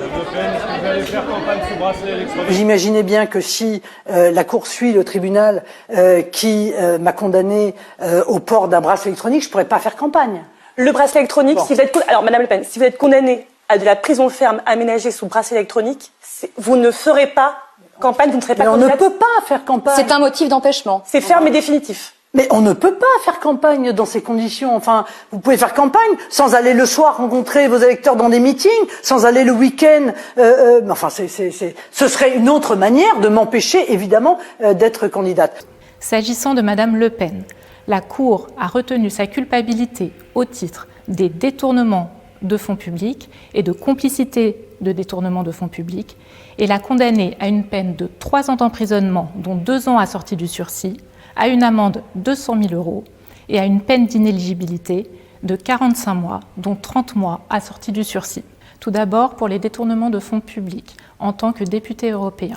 Le Pen, est-ce que vous allez faire campagne sous bracelet électronique? Vous imaginez bien que si la Cour suit le tribunal qui m'a condamné au port d'un bracelet électronique, je ne pourrais pas faire campagne. Le bracelet électronique, Bon. si vous êtes, alors Madame Le Pen, si vous êtes condamné à de la prison ferme aménagée sous bracelet électronique, vous ne ferez pas campagne, vous ne serez pas Mais on ne candidate. peut pas faire campagne. C'est un motif d'empêchement. C'est ferme et définitif. Mais on ne peut pas faire campagne dans ces conditions. Enfin, vous pouvez faire campagne sans aller le soir rencontrer vos électeurs dans des meetings, sans aller le week-end. Enfin, ce serait une autre manière de m'empêcher, évidemment, d'être candidate. S'agissant de Madame Le Pen, la Cour a retenu sa culpabilité au titre des détournements de fonds publics et de complicité de détournement de fonds publics et l'a condamnée à une peine de 3 ans d'emprisonnement, dont 2 ans assortis du sursis, à une amende de 100 000 € et à une peine d'inéligibilité de 45 mois, dont 30 mois assortis du sursis. Tout d'abord, pour les détournements de fonds publics en tant que député européen.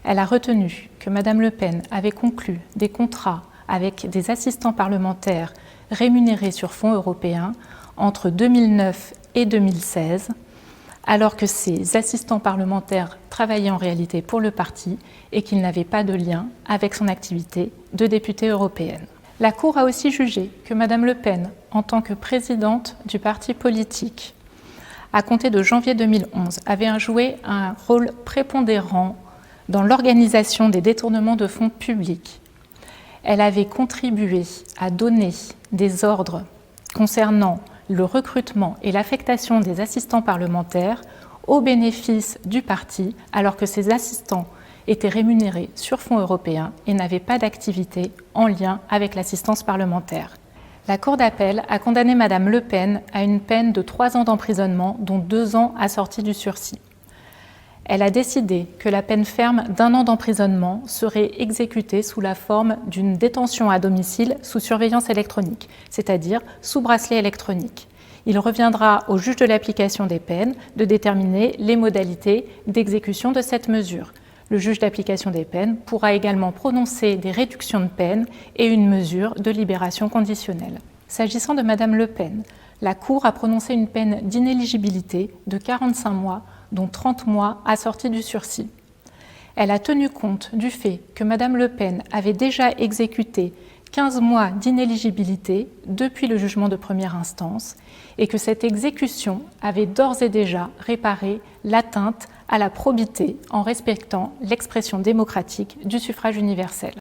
Elle a retenu que Madame Le Pen avait conclu des contrats avec des assistants parlementaires rémunérés sur fonds européens entre 2009 et 2016, alors que ces assistants parlementaires travaillaient en réalité pour le parti et qu'ils n'avaient pas de lien avec son activité de députée européenne. La Cour a aussi jugé que Madame Le Pen, en tant que présidente du parti politique, à compter de janvier 2011, avait joué un rôle prépondérant dans l'organisation des détournements de fonds publics. Elle avait contribué à donner des ordres concernant le recrutement et l'affectation des assistants parlementaires au bénéfice du parti, alors que ces assistants étaient rémunérés sur fonds européens et n'avaient pas d'activité en lien avec l'assistance parlementaire. La Cour d'appel a condamné Madame Le Pen à une peine de 3 ans d'emprisonnement, dont 2 ans assortis du sursis. Elle a décidé que la peine ferme d'1 an d'emprisonnement serait exécutée sous la forme d'une détention à domicile sous surveillance électronique, c'est-à-dire sous bracelet électronique. Il reviendra au juge de l'application des peines de déterminer les modalités d'exécution de cette mesure. Le juge d'application des peines pourra également prononcer des réductions de peine et une mesure de libération conditionnelle. S'agissant de Madame Le Pen, la Cour a prononcé une peine d'inéligibilité de 45 mois, dont 30 mois assortis du sursis. Elle a tenu compte du fait que Madame Le Pen avait déjà exécuté 15 mois d'inéligibilité depuis le jugement de première instance et que cette exécution avait d'ores et déjà réparé l'atteinte à la probité en respectant l'expression démocratique du suffrage universel.